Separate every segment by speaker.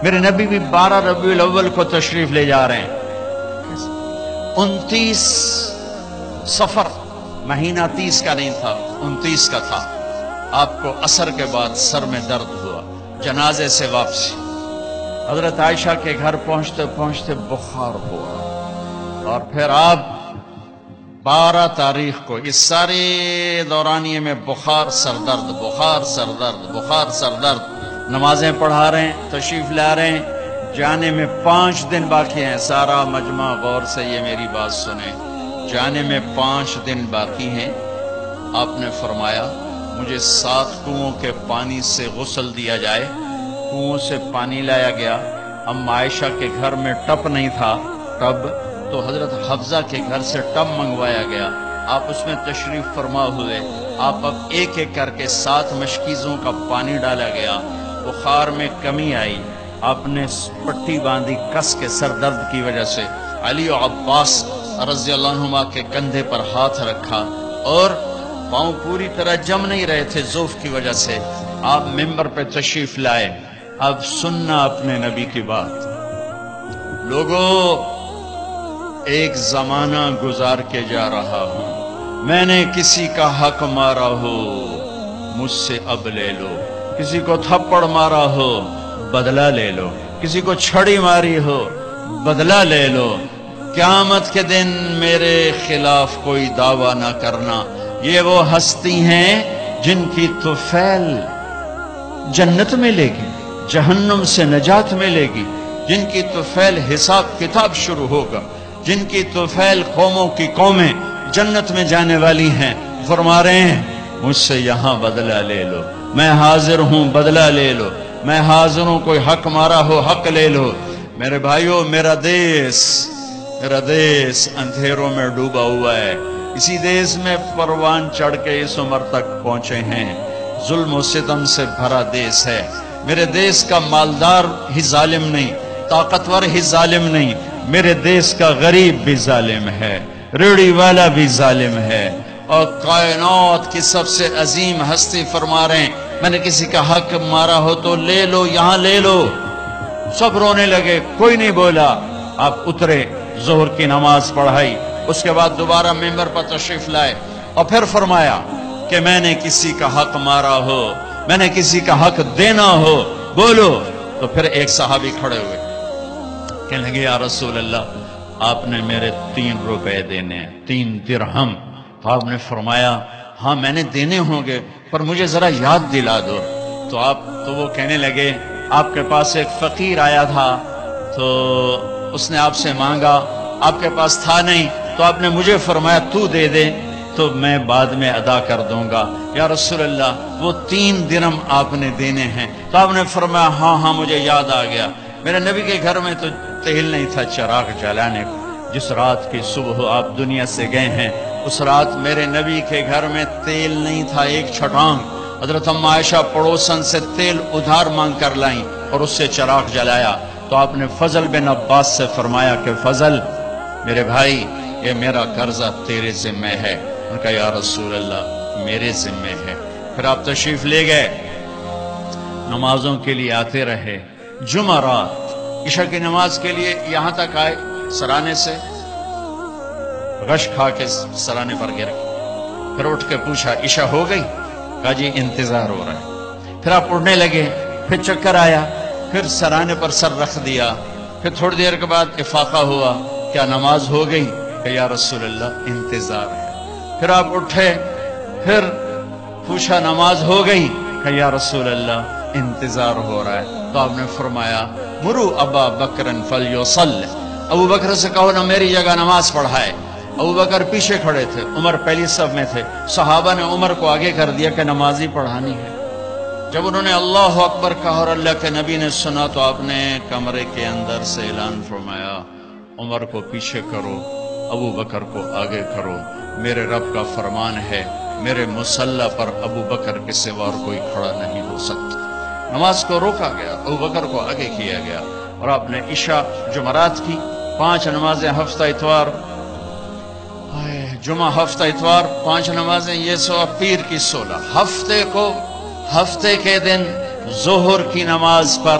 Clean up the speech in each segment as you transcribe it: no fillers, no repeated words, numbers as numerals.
Speaker 1: میرے نبی بھی 12 ربیع الاول کو تشریف لے جا رہے ہیں۔ 29 صفر، مہینہ 30 کا نہیں تھا، 29 کا تھا۔ آپ کو عصر کے بعد سر میں درد ہوا، جنازے سے واپسی۔ حضرت عائشہ کے گھر پہنچتے پہنچتے بخار ہوا، اور پھر آپ 12 تاریخ کو اس سارے دورانیے میں بخار سر درد، بخار سر درد، بخار سر درد، نمازیں پڑھا رہے ہیں، تشریف لا رہے ہیں، جانے میں 5 دن باقی ہیں۔ سارا مجمع غور سے یہ میری بات سنیں، جانے میں 5 دن باقی ہیں۔ آپ نے فرمایا مجھے 7 کنووں کے پانی سے غسل دیا جائے۔ کنووں سے پانی لایا گیا۔ ام عائشہ کے گھر میں ٹب نہیں تھا، ٹب تو حضرت حفصہ کے گھر سے ٹب منگوایا گیا۔ آپ اس میں تشریف فرما ہوئے۔ آپ اب ایک ایک کر کے 7 مشکیزوں کا پانی ڈالا گیا۔ بخار میں کمی آئی، آپ نے پٹی باندھی کس کے سر درد کی وجہ سے۔ علی و عباس رضی اللہ عنہما کے کندھے پر ہاتھ رکھا، اور پاؤں پوری طرح جم نہیں رہے تھے ضعف کی وجہ سے۔ آپ ممبر پہ تشریف لائے۔ اب سننا اپنے نبی کی بات۔ لوگوں، ایک زمانہ گزار کے جا رہا ہوں، میں نے کسی کا حق مارا ہو مجھ سے اب لے لو، کسی کو تھپڑ مارا ہو بدلہ لے لو، کسی کو چھڑی ماری ہو بدلہ لے لو۔ قیامت کے دن میرے خلاف کوئی دعویٰ نہ کرنا۔ یہ وہ ہستی ہیں جن کی طفیل جنت ملے گی، جہنم سے نجات ملے گی، جن کی طفیل حساب کتاب شروع ہوگا، جن کی طفیل قوموں کی قومیں جنت میں جانے والی ہیں۔ فرما رہے ہیں مجھ سے یہاں بدلہ لے لو، میں حاضر ہوں، بدلہ لے لو، میں حاضر ہوں، کوئی حق مارا ہو حق لے لو۔ میرے بھائیوں، میرا دیس اندھیروں میں ڈوبا ہوا ہے۔ اسی دیس میں پروان چڑھ کے اس عمر تک پہنچے ہیں۔ ظلم و ستم سے بھرا دیس ہے۔ میرے دیس کا مالدار ہی ظالم نہیں، طاقتور ہی ظالم نہیں، میرے دیس کا غریب بھی ظالم ہے، ریڑھی والا بھی ظالم ہے۔ اور کائنات کی سب سے عظیم ہستی فرما رہے ہیں میں نے کسی کا حق مارا ہو تو لے لو، یہاں لے لو۔ سب رونے لگے، کوئی نہیں بولا۔ آپ اترے، ظہر کی نماز پڑھائی، اس کے بعد دوبارہ ممبر پر تشریف لائے، اور پھر فرمایا کہ میں نے کسی کا حق مارا ہو، میں نے کسی کا حق دینا ہو، بولو۔ تو پھر ایک صحابی کھڑے ہوئے، کہنے لگے یا رسول اللہ آپ نے میرے 3 روپے دینے ہیں، 3 درہم۔ تو آپ نے فرمایا ہاں میں نے دینے ہوں گے، پر مجھے ذرا یاد دلا دو۔ تو وہ کہنے لگے آپ کے پاس ایک فقیر آیا تھا، تو اس نے آپ سے مانگا، آپ کے پاس تھا نہیں، تو آپ نے مجھے فرمایا تو دے دے تو میں بعد میں ادا کر دوں گا۔ یا رسول اللہ وہ 3 درہم آپ نے دینے ہیں۔ تو آپ نے فرمایا ہاں مجھے یاد آ گیا، میرے نبی کے گھر میں تو تیل نہیں تھا چراغ جلانے کو۔ جس رات کی صبح آپ دنیا سے گئے ہیں، اس رات میرے نبی کے گھر میں تیل نہیں تھا، ایک چھٹانگ۔ حضرت ام عائشہ پڑوسن سے تیل ادھار مانگ کر لائیں اور اس سے چراغ جلایا۔ تو آپ نے فضل بن عباس سے فرمایا کہ فضل میرے بھائی، یہ میرا قرضہ تیرے ذمہ ہے۔ ان کا یا رسول اللہ میرے ذمہ ہے۔ پھر آپ تشریف لے گئے، نمازوں کے لیے آتے رہے۔ جمعرات عشاء کی نماز کے لیے یہاں تک آئے، سرانے سے غش کھا کے سرانے پر گر گئے۔ پھر اٹھ کے پوچھا عشاء ہو گئی؟ کہا جی انتظار ہو رہا ہے۔ پھر آپ اڑنے لگے، پھر چکر آیا، پھر سرانے پر سر رکھ دیا۔ پھر تھوڑی دیر کے بعد افاقہ ہوا، کیا نماز ہو گئی؟ کہ یا رسول اللہ انتظار ہے۔ پھر آپ اٹھے، پھر پوچھا نماز ہو گئی؟ کہ یا رسول اللہ انتظار ہو رہا ہے۔ تو آپ نے فرمایا مرو ابا بکرن فلیصلی، ابو بکر سے کہو نا میری جگہ نماز پڑھائے۔ ابو بکر پیچھے کھڑے تھے، عمر پہلی صف میں تھے۔ صحابہ نے عمر کو آگے کر دیا کہ نمازی پڑھانی ہے۔ جب انہوں نے اللہ اکبر کہا اور اللہ کے نبی نے سنا، تو آپ نے کمرے کے اندر سے اعلان فرمایا عمر کو پیچھے کرو، ابو بکر کو آگے کرو، میرے رب کا فرمان ہے میرے مصلی پر ابو بکر کے سوا اور کوئی کھڑا نہیں ہو سکتا۔ نماز کو روکا گیا، ابو بکر کو آگے کیا گیا، اور آپ نے عشاء جمعرات کی 5 نمازیں ہفتہ اتوار، جمعہ ہفتہ اتوار 5 نمازیں، یہ سوا پیر کی 16۔ ہفتے کے دن ظہر کی نماز پر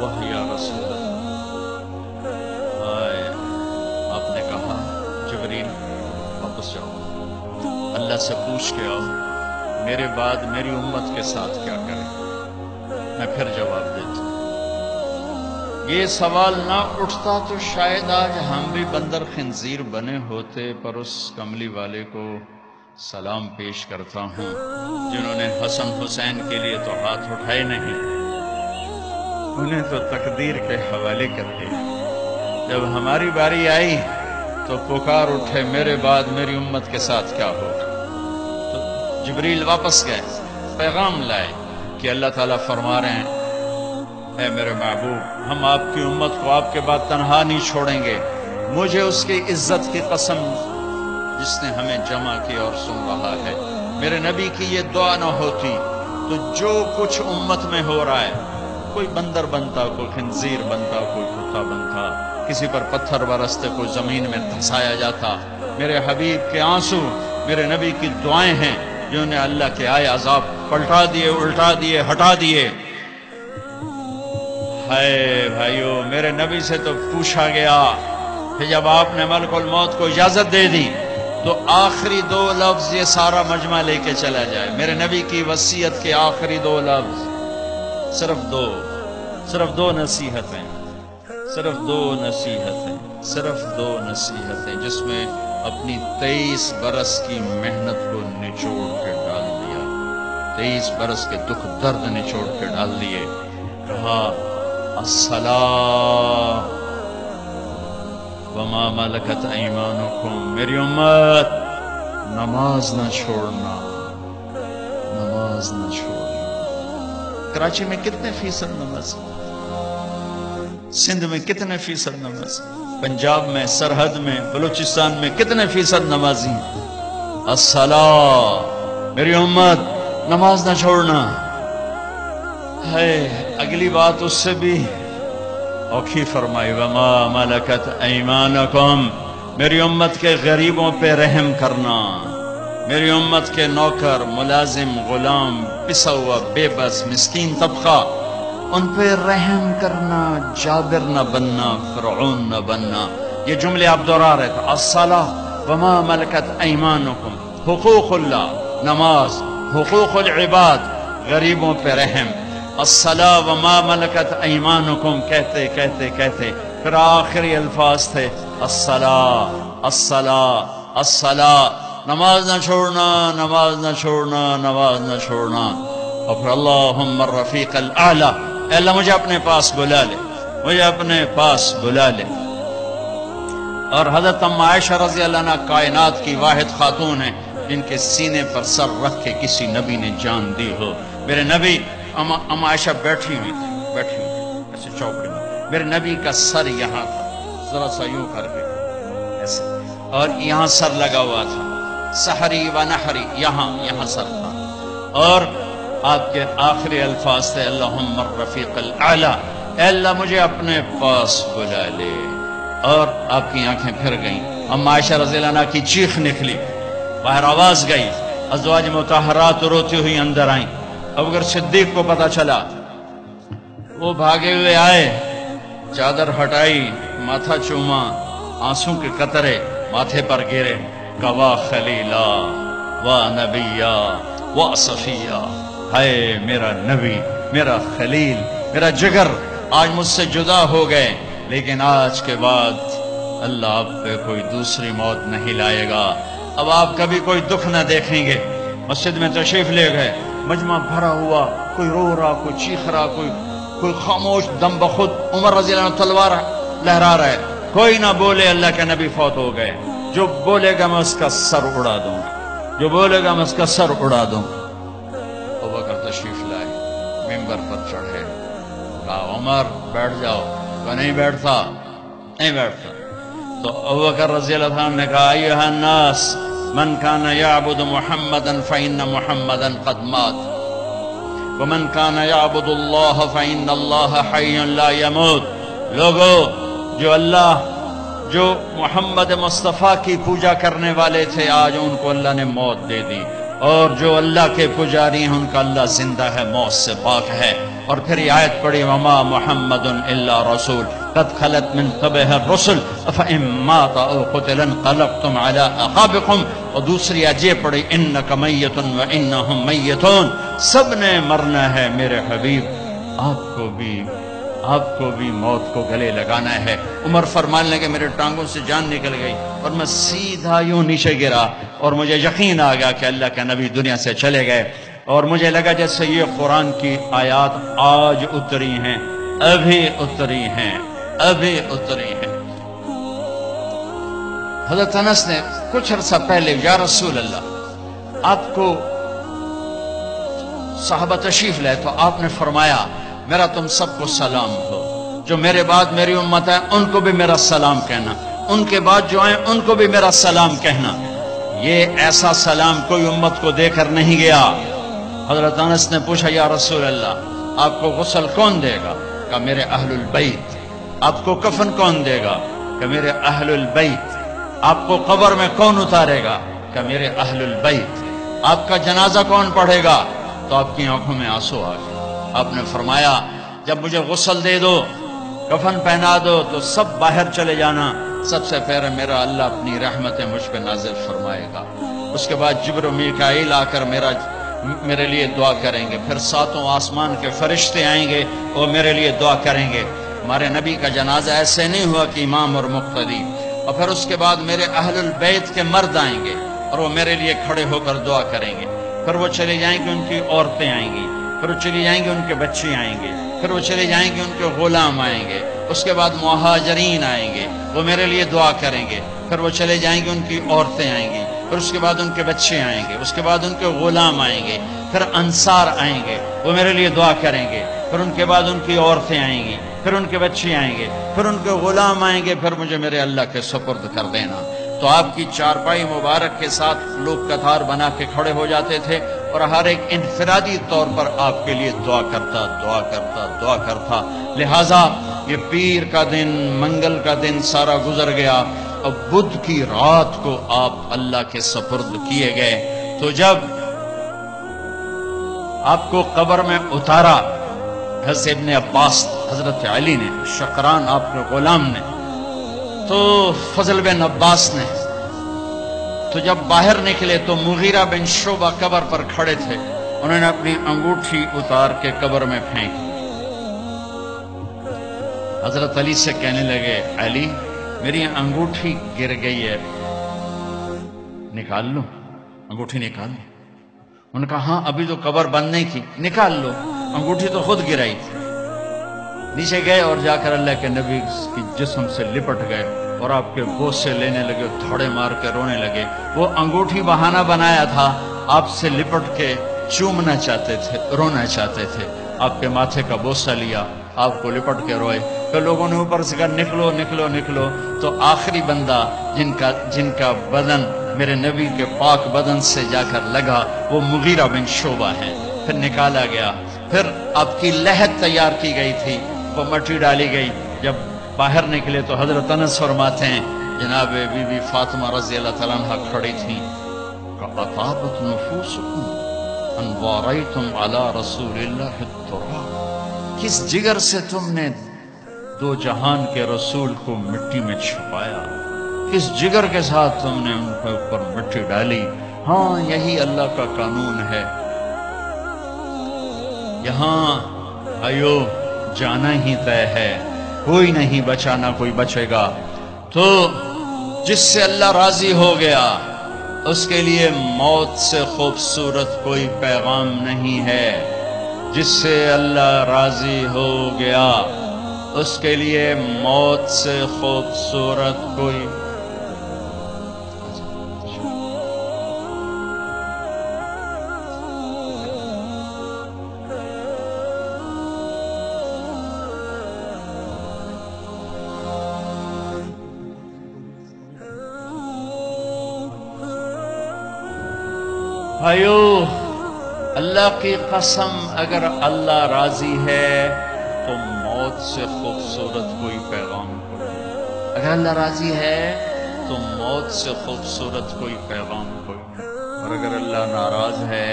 Speaker 1: واہ یا رسول اللہ، آپ نے کہا جبریل واپس جاؤ، اللہ سے پوچھ کے آؤ میرے بعد میری امت کے ساتھ کیا کریں، میں پھر جواب دیتا ہوں۔ یہ سوال نہ اٹھتا تو شاید آج ہم بھی بندر خنزیر بنے ہوتے، پر اس کملی والے کو سلام پیش کرتا ہوں جنہوں نے حسن حسین کے لیے تو ہاتھ اٹھائے نہیں، انہیں تو تقدیر کے حوالے کر دیا۔ جب ہماری باری آئی تو پکار اٹھے میرے بعد میری امت کے ساتھ کیا ہوگا۔ تو جبریل واپس گئے، پیغام لائے کہ اللہ تعالیٰ فرما رہے ہیں اے میرے محبوب، ہم آپ کی امت کو آپ کے بعد تنہا نہیں چھوڑیں گے، مجھے اس کی عزت کی قسم جس نے ہمیں جمع کیا اور سن رہا ہے، میرے نبی کی یہ دعا نہ ہوتی تو جو کچھ امت میں ہو رہا ہے، کوئی بندر بنتا، کوئی خنزیر بنتا، کوئی کتا بنتا، کسی پر پتھر برستے، کوئی زمین میں دھسایا جاتا، میرے حبیب کے آنسو میرے نبی کی دعائیں ہیں جنہوں نے اللہ کے آئے عذاب پلٹا دیے، الٹا دیے، ہٹا دیے۔ ہائے بھائیو، میرے نبی سے تو پوچھا گیا کہ جب آپ نے ملک الموت کو اجازت دے دی تو آخری دو لفظ یہ سارا مجمع لے کے چلا جائے، میرے نبی کی وصیت کے آخری دو لفظ، صرف دو نصیحتیں، صرف دو نصیحتیں جس میں اپنی 23 برس کی محنت کو نچوڑ کے ڈال دیا، 23 برس کے دکھ درد نچوڑ کے ڈال دیے۔ کہا الصلاۃ وما ملکت ایمانکم، میری امت نماز نہ چھوڑنا، نماز نہ چھوڑنا۔ کراچی میں کتنے فیصد نماز، سندھ میں کتنے فیصد نماز، پنجاب میں، سرحد میں، بلوچستان میں کتنے فیصد نمازی؟ الصلاۃ، میری امت نماز نہ چھوڑنا ہے۔ اگلی بات اس سے بھی اوکھی فرمائی، وما ملکت ایمانکم، میری امت کے غریبوں پہ رحم کرنا، میری امت کے نوکر، ملازم، غلام، پسا ہوا، بے بس، مسکین طبقہ، ان پہ رحم کرنا، جابر نہ بننا، فرعون نہ بننا۔ یہ جملے آپ دہرا رہے تھے، الصلاۃ وما ملکت ایمانکم، حقوق اللہ، نماز، حقوق العباد، غریبوں پہ رحم، الصلاۃ وما ملکت ایمانکم، کہتے کہتے کہتے پھر آخری الفاظ تھے الصلاۃ الصلاۃ الصلاۃ، نماز نہ چھوڑنا، نماز نہ چھوڑنا، نماز نہ چھوڑنا۔ اور پھر اللہم الرفیق الاعلی، اے اللہ مجھے اپنے پاس بلا لے، مجھے اپنے پاس بلا لے۔ اور حضرت ام عائشہ رضی اللہ عنہ کائنات کی واحد خاتون ہیں جن کے سینے پر سر رکھ کے کسی نبی نے جان دی ہو۔ میرے نبی، ام عائشہ بیٹھی ہوئی تھی ایسے چوکڑی میں، میرے نبی کا سر یہاں تھا، ذرا سا یوں کر کے ایسے، اور یہاں سر لگا ہوا تھا، سحری و نحری، یہاں سر تھا، اور آپ کے آخری الفاظ تھے اللہم الرفیق الاعلی، اے اللہ مجھے اپنے پاس بلا لے۔ اور آپ کی آنکھیں پھر گئیں، ام عائشہ رضی اللہ عنہ کی چیخ نکلی، باہر آواز گئی، ازواج مطہرات روتی ہوئی اندر آئیں۔ ابوبکر صدیق کو پتا چلا، وہ بھاگے ہوئے آئے، چادر ہٹائی، ماتھا چوما، آنسوں کے قطرے ماتھے پر گرے، کوا خلیلا و نبیا و صفیہ، ہائے میرا نبی، میرا خلیل، میرا جگر آج مجھ سے جدا ہو گئے، لیکن آج کے بعد اللہ آپ پہ کوئی دوسری موت نہیں لائے گا، اب آپ کبھی کوئی دکھ نہ دیکھیں گے۔ مسجد میں تشریف لے گئے، مجمع بھرا ہوا، کوئی رو رہا، کوئی چیخ رہا، کوئی خاموش، دم بخود عمر رضی اللہ عنہ تلوار لہرا رہا ہے، کوئی نہ بولے اللہ کے نبی فوت ہو گئے، جو بولے گا میں اس کا سر اڑا دوں گا، جو بولے گا میں اس کا سر اڑا دوں گا۔ ابوبکر تشریف لائے، ممبر پر چڑھے، کہا عمر بیٹھ جاؤ، وہ نہیں بیٹھتا، تو ابوبکر رضی اللہ عنہ نے کہا ایھا الناس من کان یعبد محمدا فإن محمدا قد مات ومن کان یعبد اللہ فإن اللہ حی لا یموت، لوگو جو محمد مصطفیٰ کی پوجا کرنے والے تھے آج ان کو اللہ نے موت دے دی، اور جو اللہ کے پجاری ہیں ان کا اللہ زندہ ہے، موت سے پاک ہے، اور پھر یہ آیت پڑھی وما محمد الا رسول قد خلت من قبلہ الرسل افئن مات او قتل انقلبتم علی اعقابکم، اور دوسری آیت یہ پڑھی انک میت وانہم میتون، سب نے مرنا ہے میرے حبیب، آپ کو بھی موت کو گلے لگانا ہے۔ عمر فرمانے لگے میرے ٹانگوں سے جان نکل گئی اور میں سیدھا یوں نیچے گرا اور مجھے یقین آ گیا کہ اللہ کے نبی دنیا سے چلے گئے، اور مجھے لگا جیسے یہ قرآن کی آیات آج اتری ہیں، ابھی اتری ہیں۔ حضرت انس نے کچھ عرصہ پہلے یا رسول اللہ، آپ کو صحابہ تشریف لائے تو آپ نے فرمایا میرا تم سب کو سلام ہو، جو میرے بعد میری امت ہے ان کو بھی میرا سلام کہنا، ان کے بعد جو آئیں ان کو بھی میرا سلام کہنا۔ یہ ایسا سلام کوئی امت کو دے کر نہیں گیا۔ حضرت انس نے پوچھا یا رسول اللہ آپ کو غسل کون دے گا؟ کہ میرے اہل البیت۔ آپ کو کفن کون دے گا؟ کہ میرے اہل البیت۔ آپ کو قبر میں کون اتارے گا؟ کہ میرے اہل البیت۔ آپ کا جنازہ کون پڑھے گا؟ تو آپ کی آنکھوں میں آنسو آ گئے۔ آپ نے فرمایا جب مجھے غسل دے دو، کفن پہنا دو تو سب باہر چلے جانا، سب سے پہلے میرا اللہ اپنی رحمتیں مجھ پہ نازل فرمائے گا، اس کے بعد جبر و میکائیل آ کر میرے لیے دعا کریں گے، پھر ساتوں آسمان کے فرشتے آئیں گے وہ میرے لیے دعا کریں گے۔ ہمارے نبی کا جنازہ ایسے نہیں ہوا کہ امام اور مقتدی، اور پھر اس کے بعد میرے اہل البیت کے مرد آئیں گے اور وہ میرے لیے کھڑے ہو کر دعا کریں گے، پھر وہ چلے جائیں گے ان کی عورتیں آئیں گی، پھر وہ چلی جائیں گے ان کے بچے آئیں گے، پھر وہ چلے جائیں گے ان کے غلام آئیں گے، اس کے بعد مہاجرین آئیں گے وہ میرے لیے دعا کریں گے، پھر وہ چلے جائیں گے ان کی عورتیں آئیں گی، پھر اس کے بعد ان کے بچے آئیں گے، اس کے بعد ان کے غلام آئیں گے، پھر انصار آئیں گے وہ میرے لیے دعا کریں گے، پھر ان کے بعد ان کی عورتیں آئیں گی، پھر ان کے بچے آئیں گے، پھر ان کے غلام آئیں گے، پھر مجھے میرے اللہ کے سپرد کر دینا۔ تو آپ کی چارپائی مبارک کے ساتھ لوگ قطار بنا کے کھڑے ہو جاتے تھے اور ہر ایک انفرادی طور پر آپ کے لیے دعا کرتا۔ لہٰذا یہ پیر کا دن، منگل کا دن سارا گزر گیا، اب بدھ کی رات کو آپ اللہ کے سپرد کیے گئے۔ تو جب آپ کو قبر میں اتارا حضرت ابن عباس، حضرت علی نے، شقران آپ کے غلام نے، تو فضل بن عباس نے، تو جب باہر نکلے تو مغیرہ بن شعبہ قبر پر کھڑے تھے، انہوں نے اپنی انگوٹھی اتار کے قبر میں پھینکی۔ حضرت علی سے کہنے لگے علی میری انگوٹھی گر گئی ہے، نکال لو، انگوٹھی نکال لو۔ انہوں نے کہا ہاں ابھی تو قبر بند نہیں کی، نکال لو، انگوٹھی تو خود گرائی تھی۔ نیچے گئے اور جا کر اللہ کے نبی کی جسم سے لپٹ گئے اور آپ کے گود سے لینے لگے، تھوڑے مار کے رونے لگے۔ وہ انگوٹھی بہانہ بنایا تھا، آپ سے لپٹ کے چومنا چاہتے تھے، رونا چاہتے تھے۔ آپ کے ماتھے کا بوسہ لیا، آپ کو لپٹ کے روئے، پھر لوگوں نے اوپر سے کہا نکلو نکلو نکلو۔ تو آخری بندہ جن کا بدن میرے نبی کے پاک بدن سے جا کر لگا وہ مغیرہ بن شعبہ ہے۔ پھر نکالا گیا، پھر آپ کی لحد تیار کی گئی تھی، وہ مٹی ڈالی گئی۔ جب باہر نکلے تو حضرت انس فرماتے ہیں جناب بی بی فاطمہ رضی اللہ تعالیٰ عنہ کھڑی تھیں، اطابت نفوسکم ان واریتم علی رسول اللہ التراب، کس جگر سے تم نے دو جہان کے رسول کو مٹی میں چھپایا، کس جگر کے ساتھ تم نے ان کے اوپر مٹی ڈالی۔ ہاں یہی اللہ کا قانون ہے، یہاں آئیو جانا ہی طے ہے، کوئی نہیں بچا نہ کوئی بچے گا۔ تو جس سے اللہ راضی ہو گیا اس کے لیے موت سے خوبصورت کوئی پیغام نہیں ہے، جس سے اللہ راضی ہو گیا اس کے لیے موت سے خوبصورت کوئی بھائیو، اللہ کی قسم اگر اللہ راضی ہے تو موت سے خوبصورت کوئی پیغام کوئی، اگر اللہ راضی ہے تو موت سے خوبصورت کوئی پیغام کوئی، اور اگر اللہ ناراض ہے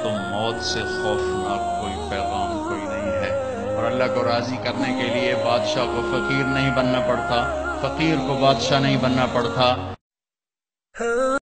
Speaker 1: تو موت سے خوفناک کوئی پیغام کوئی نہیں ہے۔ اور اللہ کو راضی کرنے کے لیے بادشاہ کو فقیر نہیں بننا پڑتا، فقیر کو بادشاہ نہیں بننا پڑتا۔